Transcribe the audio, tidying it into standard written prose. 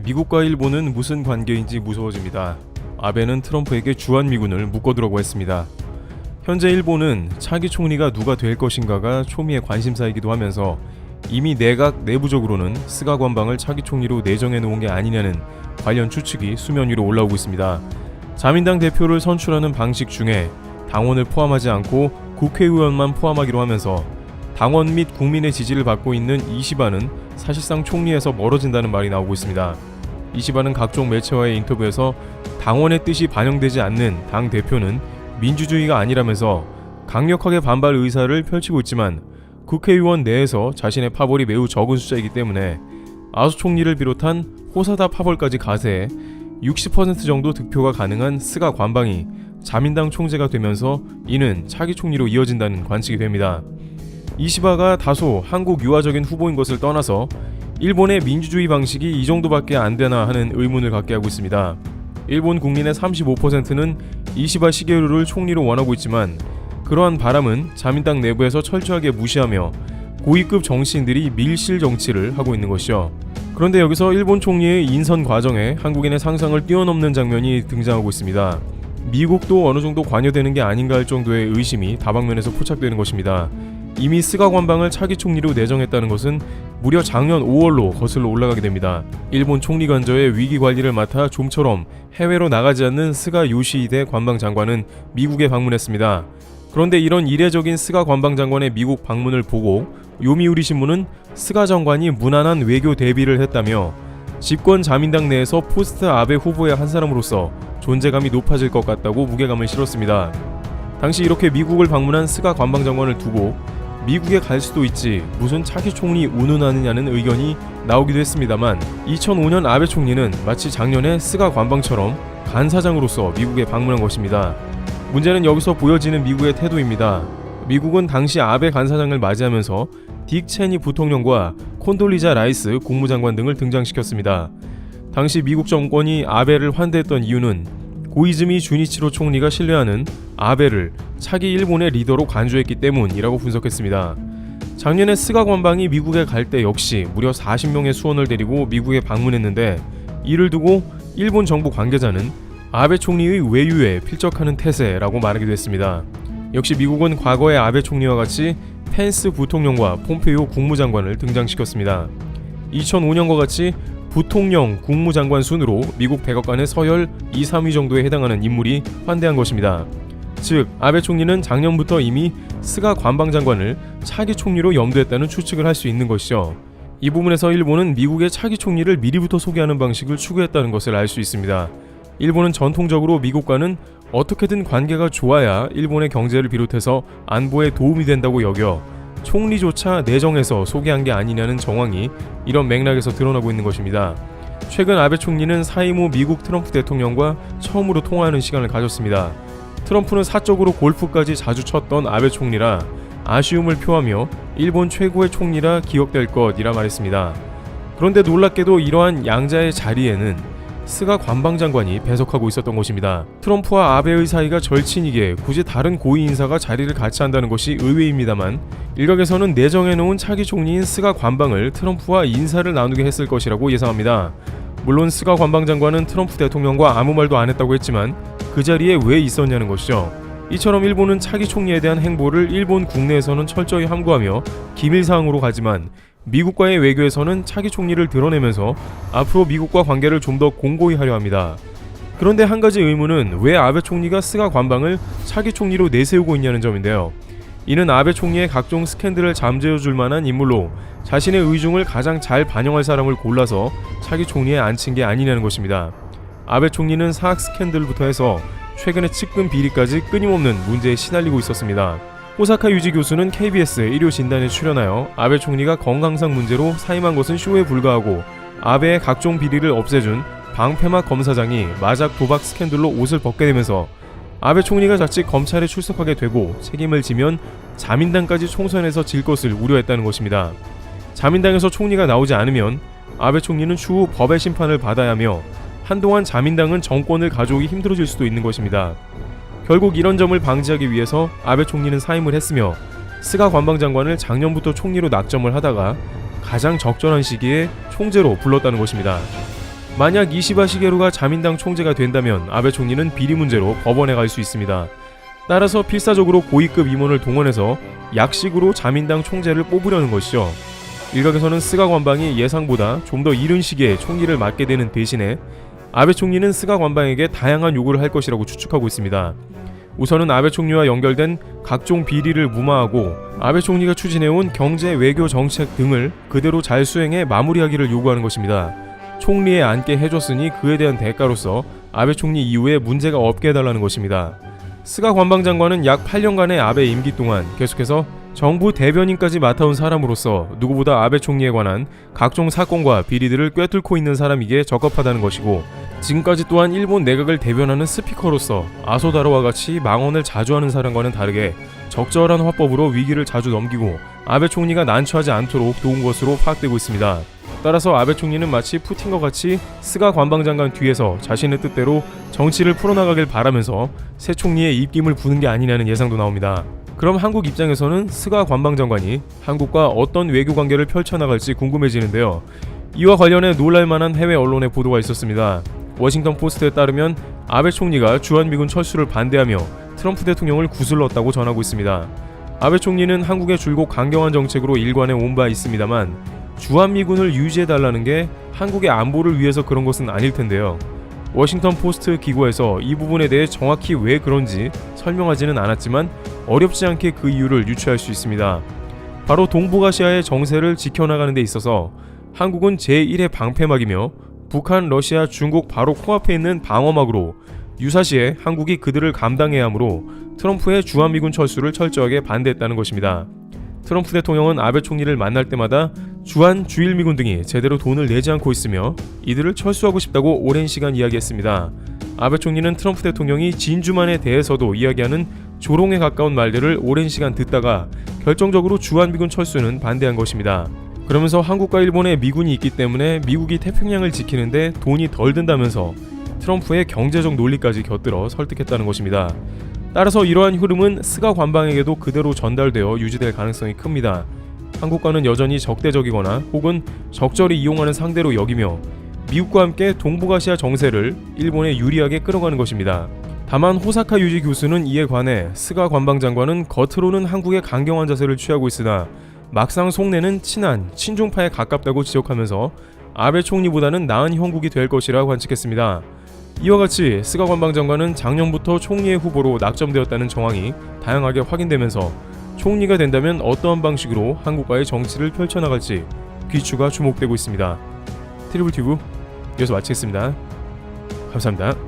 미국과 일본은 무슨 관계인지 무서워집니다. 아베는 트럼프에게 주한미군을 묶어두라고 했습니다. 현재 일본은 차기 총리가 누가 될 것인가가 초미의 관심사이기도 하면서 이미 내각 내부적으로는 스가 관방을 차기 총리로 내정해 놓은 게 아니냐는 관련 추측이 수면 위로 올라오고 있습니다. 자민당 대표를 선출하는 방식 중에 당원을 포함하지 않고 국회의원만 포함하기로 하면서 당원 및 국민의 지지를 받고 있는 이시바는 사실상 총리에서 멀어진다는 말이 나오고 있습니다. 이시바는 각종 매체와의 인터뷰에서 당원의 뜻이 반영되지 않는 당 대표는 민주주의가 아니라면서 강력하게 반발 의사를 펼치고 있지만 국회의원 내에서 자신의 파벌이 매우 적은 숫자이기 때문에 아수 총리를 비롯한 호사다 파벌까지 가세해 60% 정도 득표가 가능한 스가 관방이 자민당 총재가 되면서 이는 차기 총리로 이어진다는 관측이 됩니다. 이시바가 다소 한국 유화적인 후보인 것을 떠나서 일본의 민주주의 방식이 이 정도밖에 안 되나 하는 의문을 갖게 하고 있습니다. 일본 국민의 35%는 이시바 시게루를 총리로 원하고 있지만 그러한 바람은 자민당 내부에서 철저하게 무시하며 고위급 정치인들이 밀실 정치를 하고 있는 것이죠. 그런데 여기서 일본 총리의 인선 과정에 한국인의 상상을 뛰어넘는 장면이 등장하고 있습니다. 미국도 어느 정도 관여되는 게 아닌가 할 정도의 의심이 다방면에서 포착되는 것입니다. 이미 스가 관방을 차기 총리로 내정했다는 것은 무려 작년 5월로 거슬러 올라가게 됩니다. 일본 총리 관저의 위기 관리를 맡아 좀처럼 해외로 나가지 않는 스가 요시히데 관방 장관은 미국에 방문했습니다. 그런데 이런 이례적인 스가 관방 장관의 미국 방문을 보고 요미우리 신문은 스가 장관이 무난한 외교 대비를 했다며 집권 자민당 내에서 포스트 아베 후보의 한 사람으로서 존재감이 높아질 것 같다고 무게감을 실었습니다. 당시 이렇게 미국을 방문한 스가 관방 장관을 두고 미국에 갈 수도 있지 무슨 차기 총리 운운하느냐는 의견이 나오기도 했습니다만 2005년 아베 총리는 마치 작년에 스가 관방처럼 간사장으로서 미국에 방문한 것입니다. 문제는 여기서 보여지는 미국의 태도입니다. 미국은 당시 아베 간사장을 맞이하면서 딕 체니 부통령과 콘돌리자 라이스 국무장관 등을 등장시켰습니다. 당시 미국 정권이 아베를 환대했던 이유는 고이즈미 주니치로 총리가 신뢰하는 아베를 차기 일본의 리더로 간주했기 때문이라고 분석했습니다. 작년에 스가 관방이 미국에 갈 때 역시 무려 40명의 수원을 데리고 미국에 방문했는데 이를 두고 일본 정부 관계자는 아베 총리의 외유에 필적하는 태세라고 말하기도 했습니다. 역시 미국은 과거의 아베 총리와 같이 펜스 부통령과 폼페이오 국무장관을 등장시켰습니다. 2005년과 같이 부통령, 국무장관 순으로 미국 백악관의 서열 2, 3위 정도에 해당하는 인물이 환대한 것입니다. 즉, 아베 총리는 작년부터 이미 스가 관방장관을 차기 총리로 염두했다는 추측을 할 수 있는 것이죠. 이 부분에서 일본은 미국의 차기 총리를 미리부터 소개하는 방식을 추구했다는 것을 알 수 있습니다. 일본은 전통적으로 미국과는 어떻게든 관계가 좋아야 일본의 경제를 비롯해서 안보에 도움이 된다고 여겨 총리조차 내정해서 소개한 게 아니냐는 정황이 이런 맥락에서 드러나고 있는 것입니다. 최근 아베 총리는 사임 후 미국 트럼프 대통령과 처음으로 통화하는 시간을 가졌습니다. 트럼프는 사적으로 골프까지 자주 쳤던 아베 총리라 아쉬움을 표하며 일본 최고의 총리라 기억될 것이라 말했습니다. 그런데 놀랍게도 이러한 양자의 자리에는 스가 관방장관이 배석하고 있었던 것입니다. 트럼프와 아베의 사이가 절친이기에 굳이 다른 고위 인사가 자리를 같이 한다는 것이 의외입니다만 일각에서는 내정해놓은 차기 총리인 스가 관방을 트럼프와 인사를 나누게 했을 것이라고 예상합니다. 물론 스가 관방장관은 트럼프 대통령과 아무 말도 안 했다고 했지만 그 자리에 왜 있었냐는 것이죠. 이처럼 일본은 차기 총리에 대한 행보를 일본 국내에서는 철저히 함구하며 기밀사항으로 가지만 미국과의 외교에서는 차기 총리를 드러내면서 앞으로 미국과 관계를 좀 더 공고히 하려 합니다. 그런데 한 가지 의문은 왜 아베 총리가 스가 관방을 차기 총리로 내세우고 있냐는 점인데요. 이는 아베 총리의 각종 스캔들을 잠재워줄 만한 인물로 자신의 의중을 가장 잘 반영할 사람을 골라서 차기 총리에 앉힌 게 아니냐는 것입니다. 아베 총리는 사학 스캔들부터 해서 최근의 측근 비리까지 끊임없는 문제에 시달리고 있었습니다. 호사카 유지 교수는 KBS 일요 진단에 출연하여 아베 총리가 건강상 문제로 사임한 것은 쇼에 불과하고 아베의 각종 비리를 없애준 방패막 검사장이 마작 도박 스캔들로 옷을 벗게 되면서 아베 총리가 자칫 검찰에 출석하게 되고 책임을 지면 자민당까지 총선에서 질 것을 우려했다는 것입니다. 자민당에서 총리가 나오지 않으면 아베 총리는 추후 법의 심판을 받아야 하며 한동안 자민당은 정권을 가져오기 힘들어질 수도 있는 것입니다. 결국 이런 점을 방지하기 위해서 아베 총리는 사임을 했으며 스가 관방장관을 작년부터 총리로 낙점을 하다가 가장 적절한 시기에 총재로 불렀다는 것입니다. 만약 이시바 시게루가 자민당 총재가 된다면 아베 총리는 비리 문제로 법원에 갈 수 있습니다. 따라서 필사적으로 고위급 임원을 동원해서 약식으로 자민당 총재를 뽑으려는 것이죠. 일각에서는 스가 관방이 예상보다 좀 더 이른 시기에 총리를 맡게 되는 대신에 아베 총리는 스가 관방에게 다양한 요구를 할 것이라고 추측하고 있습니다. 우선은 아베 총리와 연결된 각종 비리를 무마하고 아베 총리가 추진해온 경제 외교 정책 등을 그대로 잘 수행해 마무리하기를 요구하는 것입니다. 총리에 앉게 해줬으니 그에 대한 대가로서 아베 총리 이후에 문제가 없게 해달라는 것입니다. 스가 관방장관은 약 8년간의 아베 임기 동안 계속해서 정부 대변인까지 맡아온 사람으로서 누구보다 아베 총리에 관한 각종 사건과 비리들을 꿰뚫고 있는 사람이기에 적합하다는 것이고, 지금까지 또한 일본 내각을 대변하는 스피커로서 아소다로와 같이 망언을 자주 하는 사람과는 다르게 적절한 화법으로 위기를 자주 넘기고 아베 총리가 난처하지 않도록 도운 것으로 파악되고 있습니다. 따라서 아베 총리는 마치 푸틴과 같이 스가 관방장관 뒤에서 자신의 뜻대로 정치를 풀어나가길 바라면서 새 총리의 입김을 부는 게 아니냐는 예상도 나옵니다. 그럼 한국 입장에서는 스가 관방장관이 한국과 어떤 외교관계를 펼쳐나갈지 궁금해지는데요. 이와 관련해 놀랄만한 해외 언론의 보도가 있었습니다. 워싱턴 포스트에 따르면 아베 총리가 주한미군 철수를 반대하며 트럼프 대통령을 구슬렀다고 전하고 있습니다. 아베 총리는 한국의 줄곧 강경한 정책으로 일관해 온 바 있습니다만 주한미군을 유지해달라는 게 한국의 안보를 위해서 그런 것은 아닐 텐데요. 워싱턴 포스트 기고에서 이 부분에 대해 정확히 왜 그런지 설명하지는 않았지만 어렵지 않게 그 이유를 유추할 수 있습니다. 바로 동북아시아의 정세를 지켜나가는 데 있어서 한국은 제1의 방패막이며 북한, 러시아, 중국 바로 코앞에 있는 방어막으로 유사시에 한국이 그들을 감당해야 하므로 트럼프의 주한미군 철수를 철저하게 반대했다는 것입니다. 트럼프 대통령은 아베 총리를 만날 때마다 주한, 주일미군 등이 제대로 돈을 내지 않고 있으며 이들을 철수하고 싶다고 오랜 시간 이야기했습니다. 아베 총리는 트럼프 대통령이 진주만에 대해서도 이야기하는 조롱에 가까운 말들을 오랜 시간 듣다가 결정적으로 주한미군 철수는 반대한 것입니다. 그러면서 한국과 일본에 미군이 있기 때문에 미국이 태평양을 지키는데 돈이 덜 든다면서 트럼프의 경제적 논리까지 곁들여 설득했다는 것입니다. 따라서 이러한 흐름은 스가 관방에게도 그대로 전달되어 유지될 가능성이 큽니다. 한국과는 여전히 적대적이거나 혹은 적절히 이용하는 상대로 여기며 미국과 함께 동북아시아 정세를 일본에 유리하게 끌어가는 것입니다. 다만 호사카 유지 교수는 이에 관해 스가 관방장관은 겉으로는 한국에 강경한 자세를 취하고 있으나 막상 속내는 친한, 친중파에 가깝다고 지적하면서 아베 총리보다는 나은 형국이 될 것이라 관측했습니다. 이와 같이 스가 관방장관은 작년부터 총리의 후보로 낙점되었다는 정황이 다양하게 확인되면서 총리가 된다면 어떠한 방식으로 한국과의 정치를 펼쳐나갈지 귀추가 주목되고 있습니다. 트리블 튜브 여기서 마치겠습니다. 감사합니다.